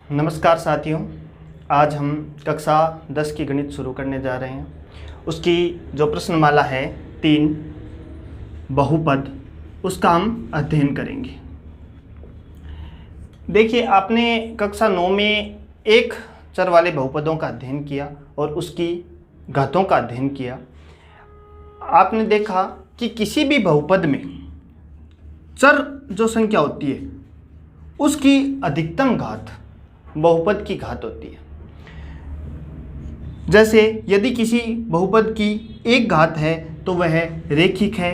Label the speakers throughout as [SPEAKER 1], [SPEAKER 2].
[SPEAKER 1] नमस्कार साथियों, आज हम कक्षा 10 की गणित शुरू करने जा रहे हैं। उसकी जो प्रश्नमाला है 3 बहुपद, उसका हम अध्ययन करेंगे। देखिए, आपने कक्षा 9 में एक चर वाले बहुपदों का अध्ययन किया और उसकी घातों का अध्ययन किया। आपने देखा कि किसी भी बहुपद में चर जो संख्या होती है उसकी अधिकतम घात बहुपद की घात होती है। जैसे यदि किसी बहुपद की एक घात है तो वह रेखिक है,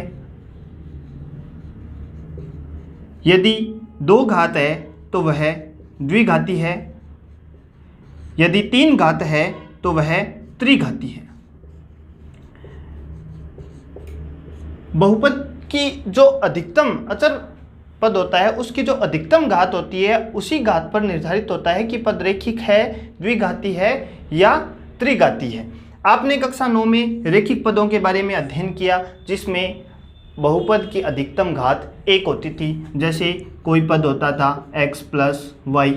[SPEAKER 1] यदि दो घात है तो वह द्विघाती है, यदि तीन घात है तो वह त्रिघाती है। बहुपद की जो अधिकतम अचर पद होता है उसकी जो अधिकतम घात होती है उसी घात पर निर्धारित होता है कि पद रेखिक है, द्विघाती है या त्रिघाती है। आपने कक्षा 9 में रेखिक पदों के बारे में अध्ययन किया जिसमें बहुपद की अधिकतम घात 1 होती थी। जैसे कोई पद होता था x प्लस वाई।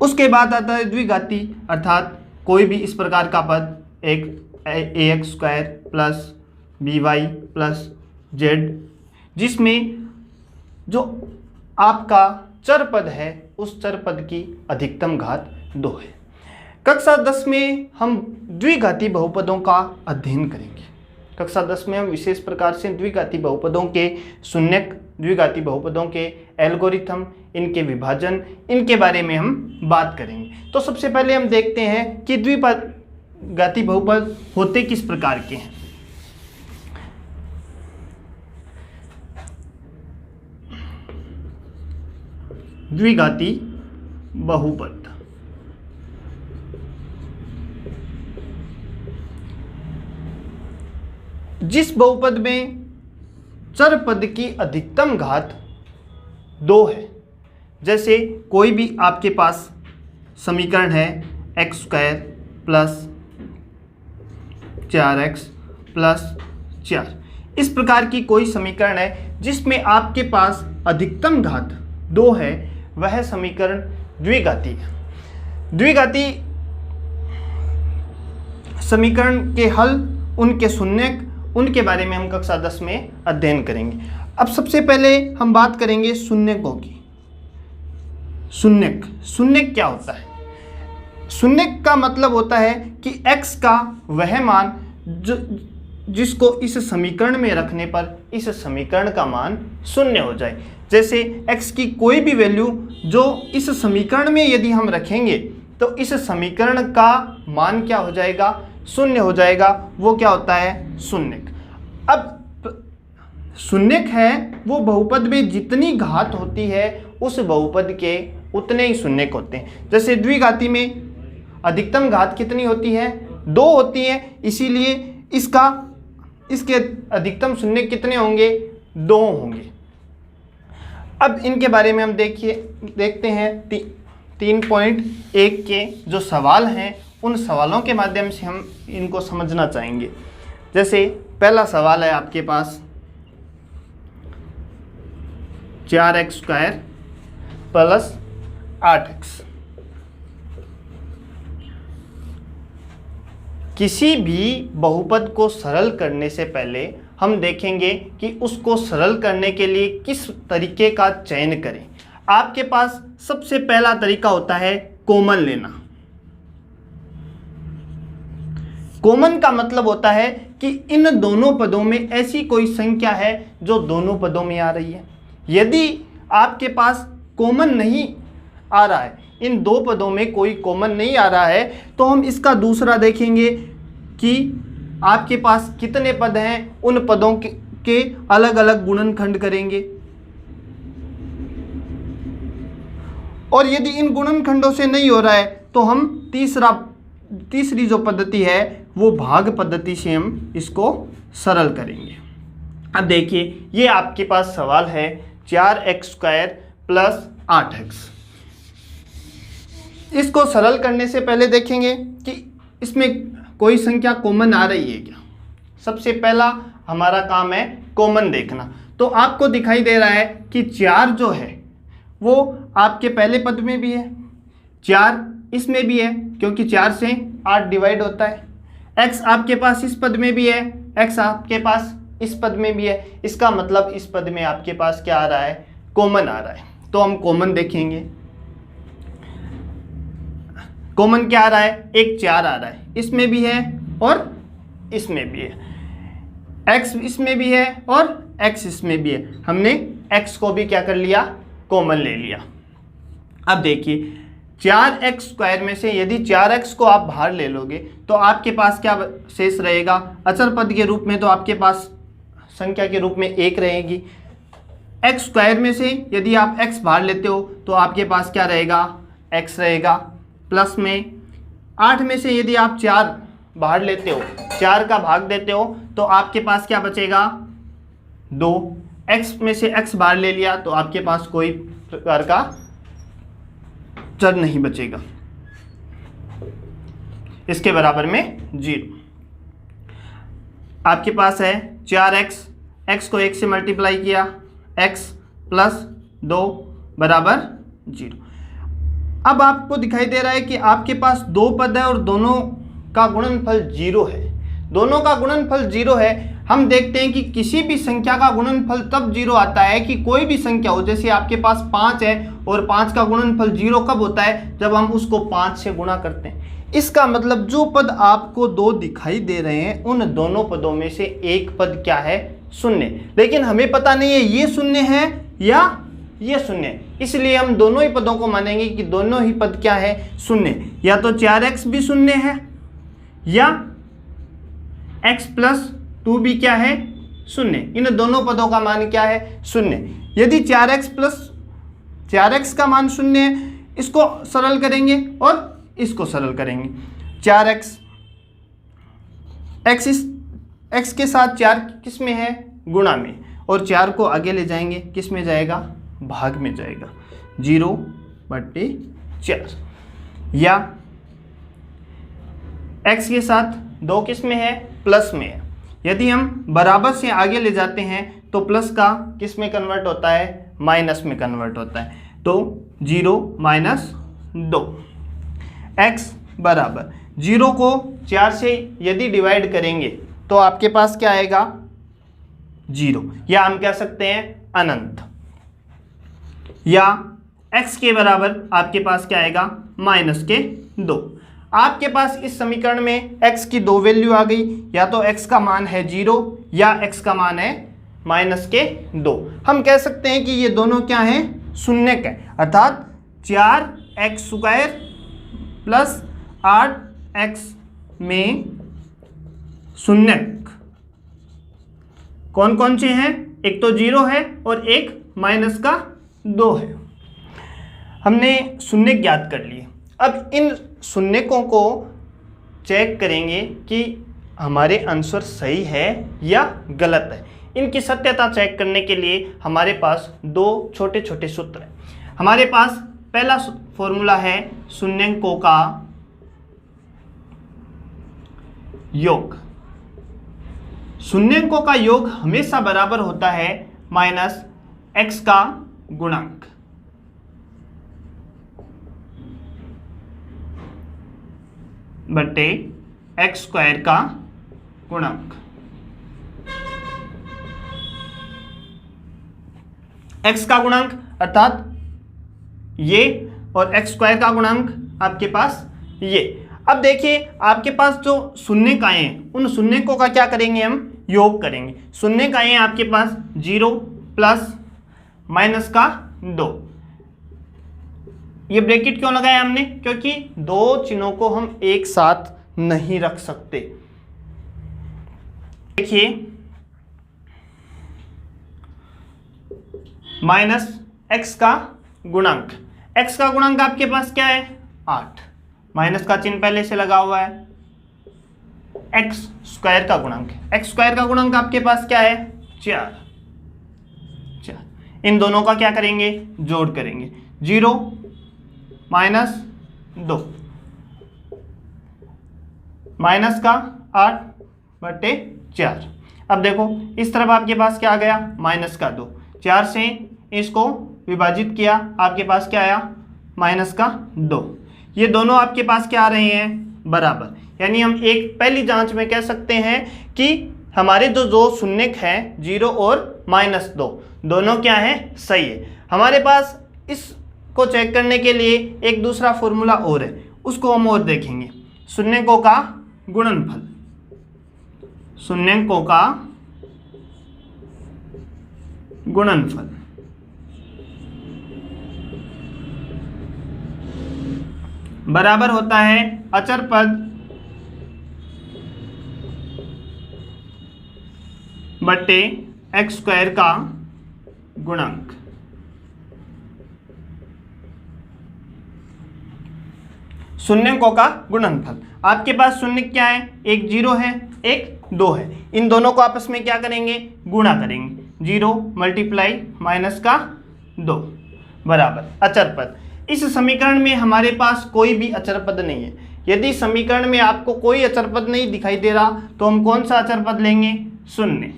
[SPEAKER 1] उसके बाद आता है द्विघाती, अर्थात कोई भी इस प्रकार का पद एक ax square plus by plus z, जिसमें जो आपका चर पद है उस चर पद की अधिकतम घात 2 है। कक्षा 10 में हम द्विघाती बहुपदों का अध्ययन करेंगे। कक्षा 10 में हम विशेष प्रकार से द्विघाती बहुपदों के शून्यक, द्विघाती बहुपदों के एल्गोरिथम, इनके विभाजन, इनके बारे में हम बात करेंगे। तो सबसे पहले हम देखते हैं कि द्विघाती बहुपद होते किस प्रकार के हैं। द्विघाती बहुपद जिस बहुपद में चर पद की अधिकतम घात 2 है। जैसे कोई भी आपके पास समीकरण है x square plus 4x plus 4, इस प्रकार की कोई समीकरण है जिसमें आपके पास अधिकतम घात 2 है, वह समीकरण द्विघाती है। द्विघाती समीकरण के हल, उनके शून्यक, उनके बारे में हम कक्षा 10 में अध्ययन करेंगे। अब सबसे पहले हम बात करेंगे शून्यकों की। शून्यक क्या होता है? शून्यक का मतलब होता है कि x का वह मान जिसको इस समीकरण में रखने पर इस समीकरण का मान शून्य हो जाए। जैसे x की कोई भी वैल्यू जो इस समीकरण में यदि हम रखेंगे तो इस समीकरण का मान क्या हो जाएगा? शून्य हो जाएगा। वो क्या होता है? शून्यक। अब शून्यक है वो बहुपद में जितनी घात होती है उस बहुपद के उतने ही शून्यक होते हैं। जैसे द्विघाती में अधिकतम घात कितनी होती है? 2 होती है, इसीलिए इसके अधिकतम शून्यक कितने होंगे? 2 होंगे। अब इनके बारे में हम देखते हैं 3.1 के जो सवाल हैं उन सवालों के माध्यम से हम इनको समझना चाहेंगे। जैसे पहला सवाल है आपके पास 4x स्क्वायर प्लस 8x। किसी भी बहुपद को सरल करने से पहले हम देखेंगे कि उसको सरल करने के लिए किस तरीके का चयन करें। आपके पास सबसे पहला तरीका होता है कॉमन लेना। कॉमन का मतलब होता है कि इन दोनों पदों में ऐसी कोई संख्या है जो दोनों पदों में आ रही है। यदि आपके पास कॉमन नहीं आ रहा है, इन दो पदों में कोई कॉमन नहीं आ रहा है, तो हम इसका दूसरा देखेंगे कि आपके पास कितने पद हैं, उन पदों के अलग अलग गुणनखंड करेंगे। और यदि इन गुणनखंडों से नहीं हो रहा है तो हम तीसरी जो पद्धति है वो भाग पद्धति से हम इसको सरल करेंगे। अब देखिए, ये आपके पास सवाल है 4x स्क्वायर प्लस 8x। इसको सरल करने से पहले देखेंगे कि इसमें कोई संख्या कॉमन आ रही है क्या। सबसे पहला हमारा काम है कॉमन देखना। तो आपको दिखाई दे रहा है कि 4 जो है वो आपके पहले पद में भी है, 4 इसमें भी है क्योंकि 4 से 8 डिवाइड होता है, x आपके पास इस पद में भी है, x आपके पास इस पद में भी है। इसका मतलब इस पद में आपके पास क्या आ रहा है, कॉमन आ रहा है। तो हम कॉमन देखेंगे, कॉमन क्या आ रहा है, एक 4 आ रहा है, इसमें भी है और इसमें भी है, x इसमें भी है और x इसमें भी है। हमने x को भी क्या कर लिया, कॉमन ले लिया। अब देखिए 4x² में से यदि 4x को आप बाहर ले लोगे तो आपके पास क्या शेष रहेगा, अचर पद के रूप में तो आपके पास संख्या के रूप में 1 रहेगी। x² में से यदि आप x बाहर लेते हो तो आपके पास क्या रहेगा, x रहेगा। प्लस में 8 में से यदि आप 4 बाहर लेते हो, 4 का भाग देते हो तो आपके पास क्या बचेगा, 2। x में से x बाहर ले लिया तो आपके पास कोई प्रकार का चर नहीं बचेगा, इसके बराबर में 0। आपके पास है 4x, x को 1 से मल्टीप्लाई किया, x प्लस 2 बराबर 0। अब आपको दिखाई दे रहा है कि आपके पास 2 पद है और दोनों का गुणनफल 0 है, दोनों का गुणनफल 0 है। हम देखते हैं कि किसी भी संख्या का गुणनफल तब 0 आता है कि कोई भी संख्या हो, जैसे आपके पास 5 है और 5 का गुणनफल 0 कब होता है, जब हम उसको 5 से गुणा करते हैं। इसका मतलब जो पद आपको 2 दिखाई दे रहे हैं उन दोनों पदों में से एक पद क्या है, शून्य। लेकिन हमें पता नहीं है ये शून्य है या ये शून्य है, इसलिए हम दोनों ही पदों को मानेंगे कि दोनों ही पद क्या है, शून्य। या तो 4x भी शून्य है या x प्लस 2 भी क्या है, शून्य। इन दोनों पदों का मान क्या है, शून्य। यदि 4x प्लस 4x का मान शून्य है, इसको सरल करेंगे और इसको सरल करेंगे। 4x, x के साथ 4 किस में है, गुणा में, और 4 को आगे ले जाएंगे, किस में जाएगा, भाग में जाएगा, 0/4। या x के साथ 2 किस में है, प्लस में है। यदि हम बराबर से आगे ले जाते हैं तो प्लस का किस में कन्वर्ट होता है, माइनस में कन्वर्ट होता है। तो 0-2, x बराबर 0 को 4 से यदि डिवाइड करेंगे तो आपके पास क्या आएगा, 0, या हम कह सकते हैं अनंत। या x के बराबर आपके पास क्या आएगा, -2। आपके पास इस समीकरण में x की 2 वैल्यू आ गई, या तो x का मान है 0 या x का मान है -2। हम कह सकते हैं कि ये दोनों क्या हैं, शून्यक है, अर्थात 4x² प्लस 8x में शून्यक कौन कौन से हैं, एक तो 0 है और एक -2 है। हमने शून्यक ज्ञात कर लिए। अब इन शून्यकों को चेक करेंगे कि हमारे आंसर सही है या गलत है। इनकी सत्यता चेक करने के लिए हमारे पास 2 छोटे छोटे सूत्र हैं। हमारे पास पहला फॉर्मूला है शून्यकों का योग। शून्यकों का योग हमेशा बराबर होता है -x का गुणांक बटे x² का गुणांक। x का गुणांक अर्थात ये और x² का गुणांक आपके पास ये। अब देखिए आपके पास जो शून्यकाएं हैं उन शून्यकों का क्या करेंगे, हम योग करेंगे। शून्यकाएं आपके पास 0 प्लस -2। ये ब्रैकेट क्यों लगाया हमने, क्योंकि 2 चिन्हों को हम एक साथ नहीं रख सकते। देखिए -x का गुणांक, x का गुणांक आपके पास क्या है, 8, माइनस का चिन्ह पहले से लगा हुआ है। x² का गुणांक, x² का गुणांक आपके पास क्या है, 4। इन दोनों का क्या करेंगे, जोड़ करेंगे। 0 -2 -8/4। अब देखो इस तरफ आपके पास क्या आ गया, -2। 4 से इसको विभाजित किया, आपके पास क्या आया, माइनस का 2। ये दोनों आपके पास क्या आ रहे हैं, बराबर। यानी हम एक पहली जांच में कह सकते हैं कि हमारे जो दो शून्यक हैं 0 और -2 दोनों क्या हैं, सही है। हमारे पास इसको चेक करने के लिए एक दूसरा फॉर्मूला और है, उसको हम और देखेंगे। शून्यकों का गुणनफल, शून्यकों का गुणनफल बराबर होता है अचर पद बटे x² का गुणांक। शून्यकों का गुणनफल, आपके पास शून्य क्या है, एक 0 है, एक 2 है। इन दोनों को आपस में क्या करेंगे, गुणा करेंगे। 0 मल्टीप्लाई माइनस का 2 बराबर अचर पद। इस समीकरण में हमारे पास कोई भी अचर पद नहीं है। यदि समीकरण में आपको कोई अचर पद नहीं दिखाई दे रहा तो हम कौन सा अचर पद लेंगे, 0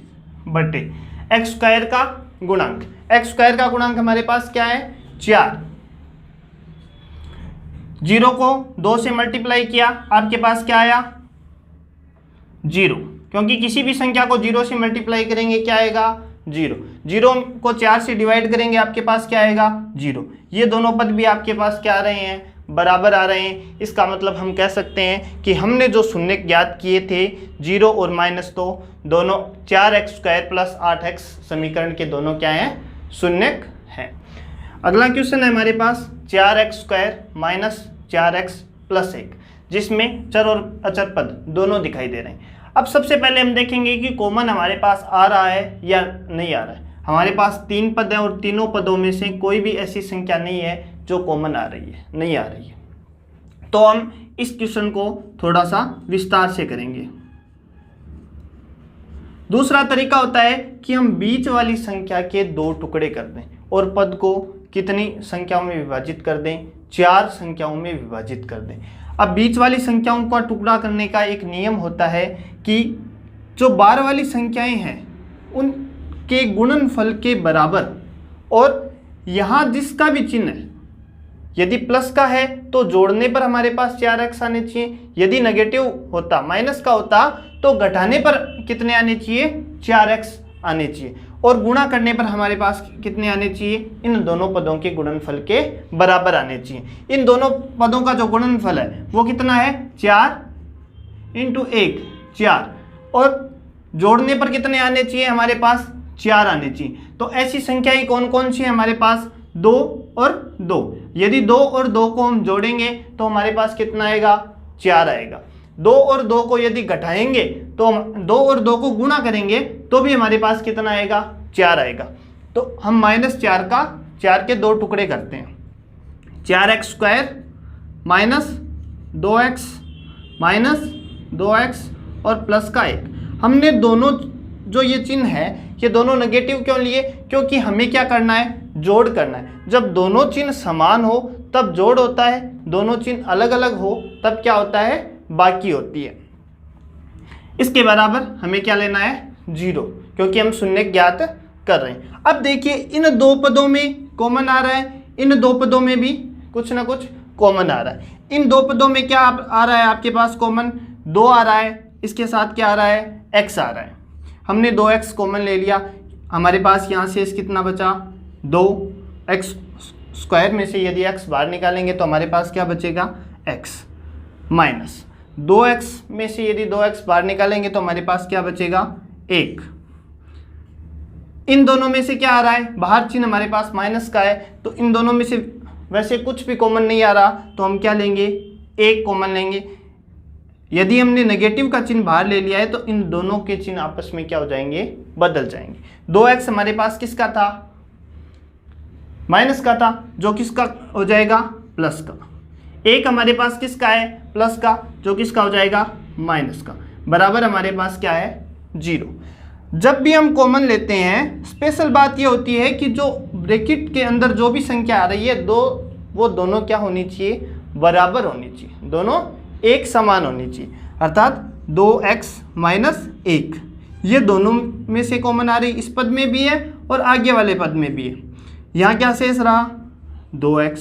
[SPEAKER 1] बटे x² का गुणांक। x² का गुणांक हमारे पास क्या है, 4। 0 को 2 से मल्टीप्लाई किया, आपके पास क्या आया, 0, क्योंकि किसी भी संख्या को 0 से मल्टीप्लाई करेंगे क्या आएगा, 0। 0 को 4 से डिवाइड करेंगे, आपके पास क्या आएगा, 0। ये दोनों पद भी आपके पास क्या आ रहे हैं, बराबर आ रहे हैं। इसका मतलब हम कह सकते हैं कि हमने जो शून्य ज्ञात किए थे 0 और -2 दोनों 4x² + 8x समीकरण के दोनों क्या हैं, शून्यक हैं। अगला क्वेश्चन है हमारे पास 4x² - 4x + 1, जिसमें चर और अचर पद दोनों दिखाई दे रहे हैं। अब सबसे पहले हम देखेंगे कि कॉमन हमारे पास आ रहा है या नहीं आ रहा है। हमारे पास 3 पद है और तीनों पदों में से कोई भी ऐसी संख्या नहीं है जो कॉमन आ रही है, नहीं आ रही है। तो हम इस क्वेश्चन को थोड़ा सा विस्तार से करेंगे। दूसरा तरीका होता है कि हम बीच वाली संख्या के 2 टुकड़े कर दें और पद को कितनी संख्याओं में विभाजित कर दें, 4 संख्याओं में विभाजित कर दें। अब बीच वाली संख्याओं का टुकड़ा करने का एक नियम होता है कि जो बार वाली संख्याएं हैं उनके गुणनफल के बराबर, और यहाँ जिसका भी चिन्ह है, यदि प्लस का है तो जोड़ने पर हमारे पास 4x आने चाहिए, यदि नेगेटिव होता, माइनस का होता, तो घटाने पर कितने आने चाहिए, 4x आने चाहिए, और गुणा करने पर हमारे पास कितने आने चाहिए, इन दोनों पदों के गुणनफल के बराबर आने चाहिए। इन दोनों पदों का जो गुणनफल है वो कितना है, 4 × 1 4, और जोड़ने पर कितने आने चाहिए, हमारे पास 4 आने चाहिए। तो ऐसी संख्याएं कौन कौन सी है हमारे पास, 2 और 2। यदि 2 और 2 को हम जोड़ेंगे तो हमारे पास कितना आएगा, 4 आएगा। 2 और 2 को यदि घटाएंगे तो 2 और 2 को गुणा करेंगे तो भी हमारे पास कितना आएगा, 4 आएगा। तो हम -4 का 4 के 2 टुकड़े करते हैं, 4x² - 2x -2x और प्लस का 1। हमने दोनों जो ये चिन्ह है ये दोनों नेगेटिव क्यों लिए, क्योंकि हमें क्या करना है, जोड़ करना है। जब दोनों चिन्ह समान हो तब जोड़ होता है, दोनों चिन्ह अलग अलग हो तब क्या होता है, बाकी होती है। इसके बराबर हमें क्या लेना है, 0, क्योंकि हम शून्य ज्ञात कर रहे हैं। अब देखिए इन 2 पदों में कॉमन आ रहा है, इन 2 पदों में भी कुछ ना कुछ कॉमन आ रहा है। इन 2 पदों में क्या आ रहा है आपके पास कॉमन, 2 आ रहा है, इसके साथ क्या आ रहा है, x आ रहा है। हमने 2x कॉमन ले लिया, हमारे पास यहाँ से कितना बचा, 2x² में से यदि x बाहर निकालेंगे तो हमारे पास क्या बचेगा, x माइनस 2x में से यदि 2x बाहर निकालेंगे तो हमारे पास क्या बचेगा, 1। इन दोनों में से क्या आ रहा है, बाहर चिन्ह हमारे पास माइनस का है, तो इन दोनों में से वैसे कुछ भी कॉमन नहीं आ रहा तो हम क्या लेंगे, 1 कॉमन लेंगे। यदि हमने नेगेटिव का चिन्ह बाहर ले लिया है तो इन दोनों के चिन्ह आपस में क्या हो जाएंगे, बदल जाएंगे। 2x हमारे पास किसका था, माइनस का था, जो किसका हो जाएगा, प्लस का। 1 हमारे पास किसका है, प्लस का, जो किसका हो जाएगा, माइनस का। बराबर हमारे पास क्या है, 0। जब भी हम कॉमन लेते हैं, स्पेशल बात ये होती है कि जो ब्रैकेट के अंदर जो भी संख्या आ रही है वो दोनों क्या होनी चाहिए, बराबर होनी चाहिए, दोनों एक समान होनी चाहिए। अर्थात 2x - 1 ये दोनों में से कॉमन आ रही, इस पद में भी है और आगे वाले पद में भी है। यहाँ क्या शेष रहा 2x,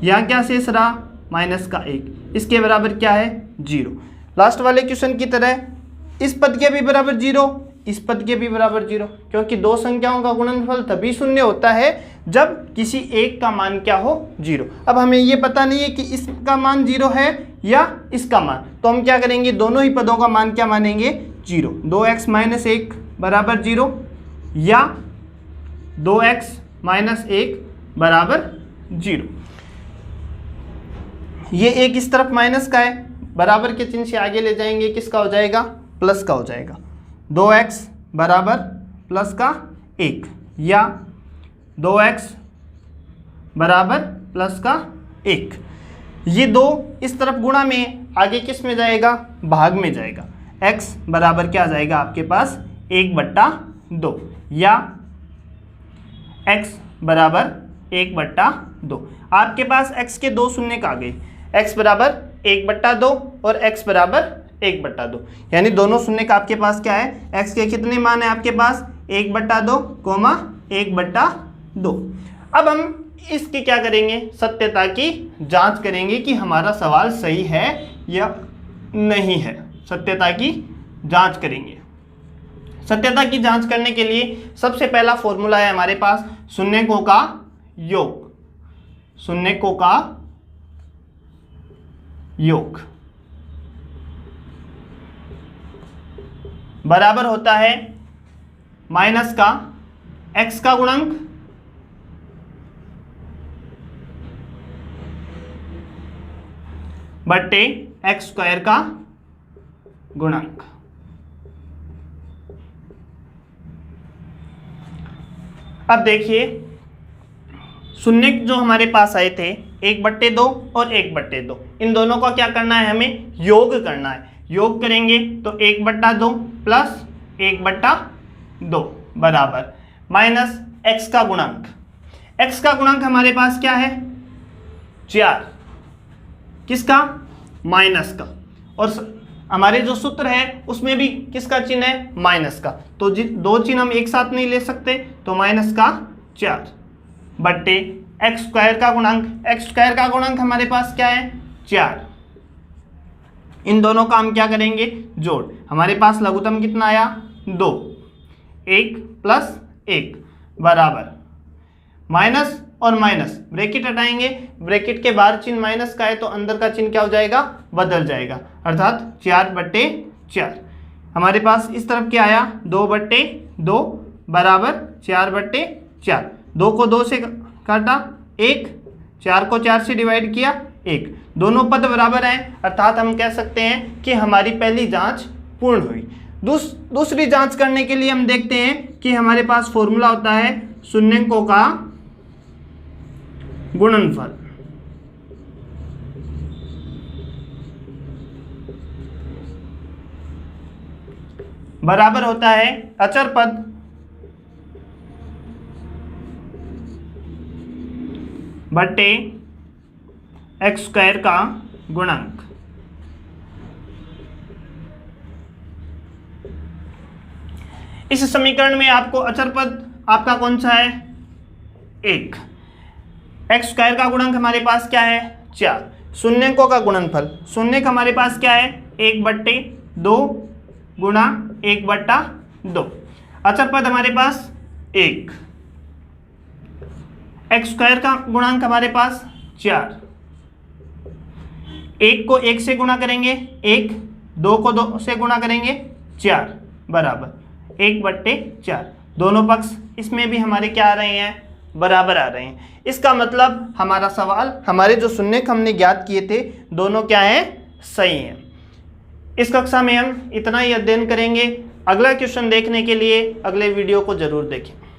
[SPEAKER 1] यहाँ क्या शेष रहा माइनस का 1, इसके बराबर क्या है 0। लास्ट वाले क्वेश्चन की तरह इस पद के भी बराबर 0, इस पद के भी बराबर 0, क्योंकि दो संख्याओं का गुणनफल तभी शून्य होता है जब किसी एक का मान क्या हो 0। अब हमें ये पता नहीं है कि इसका मान 0 है या इसका मान, तो हम क्या करेंगे, दोनों ही पदों का मान क्या मानेंगे 0। 2x माइनस 1 बराबर 0 या 2x माइनस 1 बराबर 0। ये एक इस तरफ माइनस का है, बराबर के चिन्ह से आगे ले जाएंगे, किसका हो जाएगा प्लस का हो जाएगा। 2x बराबर प्लस का 1 या 2x बराबर प्लस का 1। ये दो इस तरफ गुणा में, आगे किस में जाएगा भाग में जाएगा। x बराबर क्या आ जाएगा आपके पास 1/2 या x बराबर 1/2। आपके पास x के दो शून्य आ गए, x बराबर 1/2 और x बराबर 1/2, यानी दोनों शून्य का आपके पास क्या है, x के कितने मान है आपके पास 1/2, 1/2। अब हम इसकी क्या करेंगे, सत्यता की जांच करेंगे कि हमारा सवाल सही है या नहीं है। सत्यता की जांच करेंगे। सत्यता की जांच करने के लिए सबसे पहला फॉर्मूला है हमारे पास शून्यकों का योग। शून्यकों का योग बराबर होता है माइनस का x का गुणक बट्टे x स्क्वायर का गुणक। अब देखिए शून्य जो हमारे पास आए थे 1/2 और 1/2, इन दोनों का क्या करना है, हमें योग करना है। योग करेंगे तो 1/2 प्लस 1/2 बराबर माइनस x का गुणक। x का गुणक हमारे पास क्या है 4, किसका माइनस का, और हमारे जो सूत्र है उसमें भी किसका चिन्ह है माइनस का, तो दो चिन्ह हम एक साथ नहीं ले सकते, तो माइनस का 4 बट्टे x स्क्वायर का गुणक। x स्क्वायर का गुणक हमारे पास क्या है 4। इन दोनों का हम क्या करेंगे जोड़। हमारे पास लघुत्तम कितना आया 2, 1 प्लस 1 बराबर माइनस और माइनस ब्रैकेट हटाएंगे, ब्रैकेट के बाहर चिन्ह माइनस का है तो अंदर का चिन्ह क्या हो जाएगा बदल जाएगा, अर्थात 4/4। हमारे पास इस तरफ क्या आया 2/2 बराबर 4/4। 2 को 2 से काटा 1, 4 को 4 से डिवाइड किया 1, दोनों पद बराबर हैं, अर्थात हम कह सकते हैं कि हमारी पहली जांच पूर्ण हुई। दूसरी जांच करने के लिए हम देखते हैं कि हमारे पास फॉर्मूला होता है शून्यकों का गुणनफल। बराबर होता है अचर पद बट्टे x स्क्वायर का गुणक। इस समीकरण में आपको अचर पद आपका कौन सा है 1, x स्क्वायर का गुणक हमारे पास क्या है 4, शून्यकों का गुणनफल शून्यक हमारे पास क्या है 1/2 गुणा 1/2। अचर पद हमारे पास 1, x स्क्वायर का गुणांक हमारे पास 4, 1 को 1 से गुणा करेंगे 1, 2 को 2 से गुणा करेंगे 4 बराबर 1/4। दोनों पक्ष इसमें भी हमारे क्या आ रहे हैं बराबर आ रहे हैं। इसका मतलब हमारा सवाल, हमारे जो शून्यक हमने ज्ञात किए थे दोनों क्या हैं सही हैं। इस कक्षा में हम इतना ही अध्ययन करेंगे। अगला क्वेश्चन देखने के लिए अगले वीडियो को जरूर देखें।